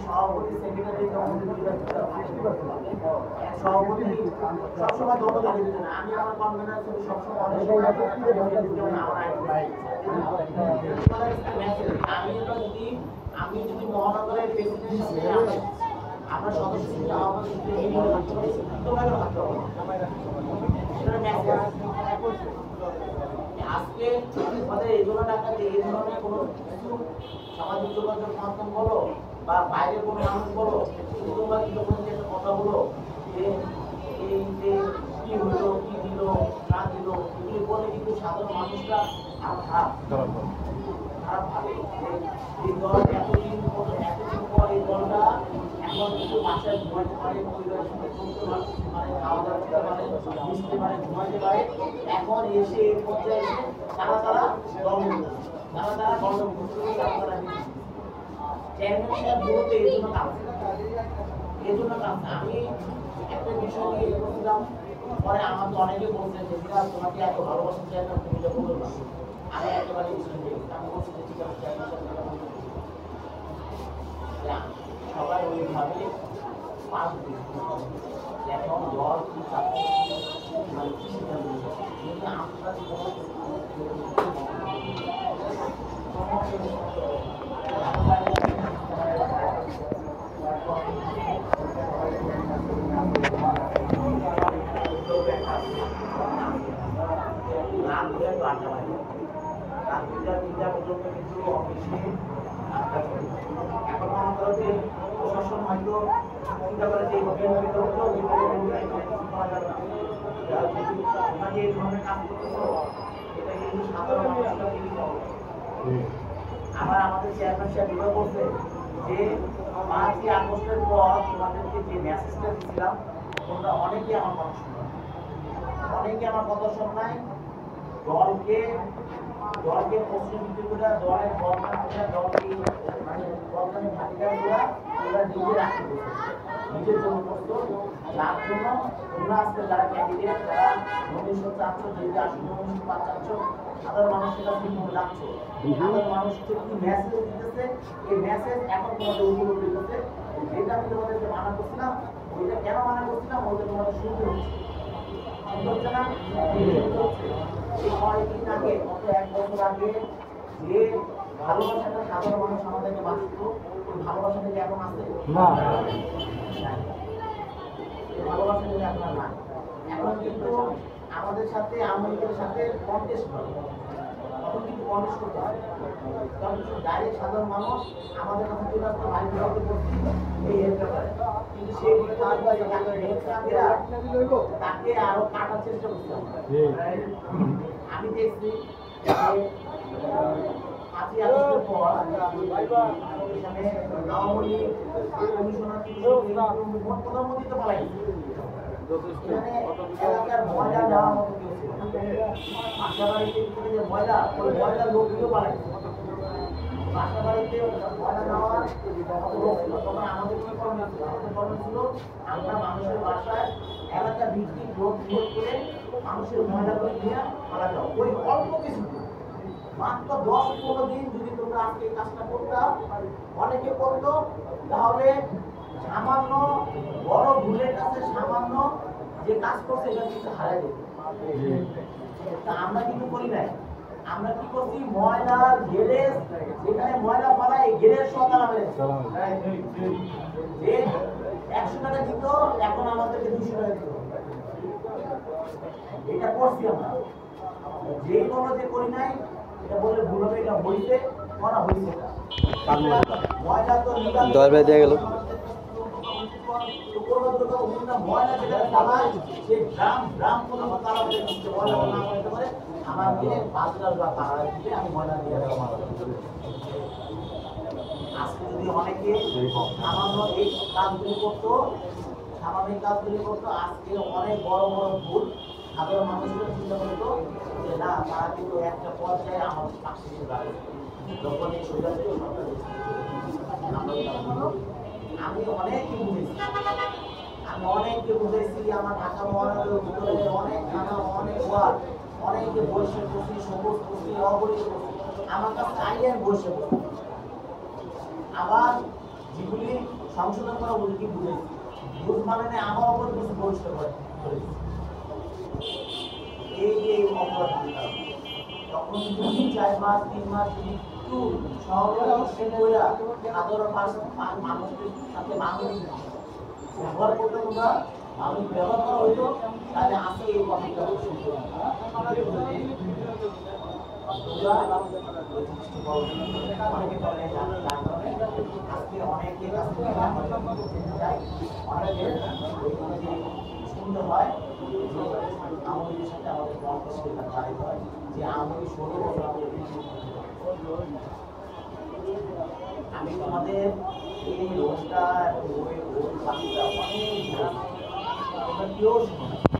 সভাপতি সেক্রেটারি সভাপতি সবসময় দল আমি আমার কনভেনার সবসময় আমি যদি মহানগরের প্রেসিডেন্ট আমরা সদস্য আজকে আমাদের এই জন্য টাকা যে এই ধরনের কোনো সামাজিক যোগাযোগ মাধ্যম বলো বা বাইরে কোনো মানুষ বলো তোমরা কিন্তু কোনো একটা কথা বলো যে এই যে কি হলো কি দিল না দিল এগুলি বলে কিন্তু সাধারণ মানুষরা খারাপ ভাবে এই দল এতদিন পর এই দলটা এখন কিন্তু বাসায় ঘুমাতে পারে পরিবারের সঙ্গে চলতে পারে খাওয়া দাওয়া করতে পারে মিশতে পারে ঘুমাতে পারে এখন এসে এই পর্যায়ে তারা দল তারা গণতন্ত্র তারা চেয়ারম্যান মূলত এই জন্য কাজ আমি একটা বিষয় নিয়ে বলছিলাম পরে আমার তো অনেকে বলছেন যে বিরাট তোমাকে এত ভালোবাসা চেয়ারম্যান তুমি যখন বলবা আমি একেবারে আমি বলছি যে ঠিক আছে সবাই ওইভাবে পাস এখন দল কি মানে কি সিদ্ধান্ত যদি আমরা প্রশাসন হয়তো চিন্তা করে যে এই ধরনের কাজ করতেছো এটা কিন্তু সাধারণ মানুষরা আবার আমাদের চেয়ারম্যান সাহেব বিভাগ করছে যে 5ই আগস্টের পর তোমাদেরকে যে মেসেজটা দিয়েছিলাম তোমরা অনেকে আমার কথা শুনো অনেকে আমার কথা শোনায় দলকে প্রশ্ন দিতে করে দলের দলকে মানে দলের ভাগিদাররা ওরা নিজে রাখতে নিজের জন্য করতো যার জন্য তোমরা আজকে যারা ক্যান্ডিডেট যারা ভবিষ্যৎ চাচ্ছ যদি আসলে ভবিষ্যৎ চাচ্ছ সাধারণ মানুষের কাছে মনে রাখছ সাধারণ মানুষকে কি মেসেজ দিতেছে এই মেসেজ এখন তোমাদের উপলব্ধি করতে যেটা আমি তোমাদেরকে মানা করছিলাম ওইটা কেন মানা করছিলাম ওইটা তোমাদের শুনতে হচ্ছে না এই কয়েকদিন আগে গত 1 বছর আগে যে ভালোবাসাটা সাধারণ মানুষ আমাদেরকে বাঁচত ওই ভালোবাসাটা কি এখন আছে না ভালোবাসা যদি আপনার না এখন কিন্তু আমাদের সাথে আমেরিকার সাথে কন্টেস্ট করে তখন কিন্তু কন্টেস্ট করতে হয় কারণ ডাইরেক্ট সাধারণ মানুষ আমাদের কাছে চলে আসতে ভাই বিরোধী করছি এই ব্যাপারে কিন্তু সেই তাকে আরো কাটার চেষ্টা করতে হবে আমি দেখছি 5ই আগস্টের পর এখানে আওয়ামী লীগ কমিশনার প্রধানমন্ত্রী তো পালাই এখানে এলাকার ময়লা নেওয়ার মতো কেউ ছিল না। বাসাবাড়িতে থেকে যে ময়লা, ওই ময়লা লোকগুলো বানাইছে। বাসাবাড়িতে ময়লা নেওয়ার মতো লোক ছিল। তখন আমাদের কি করণীয় ছিল? আমাদের করণীয় ছিল আমরা মানুষের বাসায় এলাকা ভিত্তিক লোক নিয়োগ করে মানুষের ময়লাগুলো নিয়ে মারা যাও। ওই অল্প কিছু দিন, মাত্র 10-15 দিন যদি তোমরা আজকে এই কাজটা করতাম, অনেকে করতো, তাহলে সামান্য বড় ভুলের কাছে সামান্য যে কাজ করছে এটা কিন্তু হারাই যেত। তা আমরা কিন্তু করি নাই। আমরা কি করছি? ময়লা গ্যারেজ, যেখানে ময়লা ফেলায় এই গ্যারেজ সকাল যে 100 টাকা দিত, এখন আমাদেরকে 200 টাকা দিত। এটা করছি আমরা। যেই বলো যে করি নাই, এটা বললে ভুল হবে। এটা হইছে, করা হইছে। ময়লা তো দরবার দিয়ে গেল। ময়লা যেখানে ফেলায় সে ড্রাম কোনো তারা ময়লা না করতে পারে, আমাকে 5 লাখ বা তারা দিলে আমি ময়লা দিয়ে দেবো। আজকে যদি অনেকে সামান্য এই কাজগুলি করতো, সামাজিক কাজগুলি করতো, আজকে অনেক বড় বড় ভুল সাধারণ মানুষের চিন্তা করতো যে না, তারা কিন্তু একটা পর্যায়ে আমাদের পাশে এসে দাঁড়ায়। যখন এই সুবিধা ছিল আমি অনেককে বুঝেছি, আমার ঢাকা মহানগরের ভিতরে অনেক থানা, অনেক ওয়ার্ড, অনেকে বসে বসি, সবুজ বসি, অবরিত বসি, আমার কাছে আইন বসে বসি। আবার যেগুলি সংশোধন করা ওগুলি বুঝেছি, বুঝ মানে আমার উপর কিছু বহিষ্কার করেছি। এই যে অপরাধগুলি তখন যদি 4 মাস 3 মাস যদি একটু শহরে সাধারণ মানুষের সাথে মানবিক ব্যবহার করতে তোমরা মানবিক ব্যবহার করা হইতো, তাহলে আজকে এই কথাটা শুনতে সুন্দর হয় যে আমাদের সাথে আমাদের তারিখ হয় যে আমাদের 16 বছর আমি তোমাদের এই রোজটা ওই বাকিটা অনেক কেউ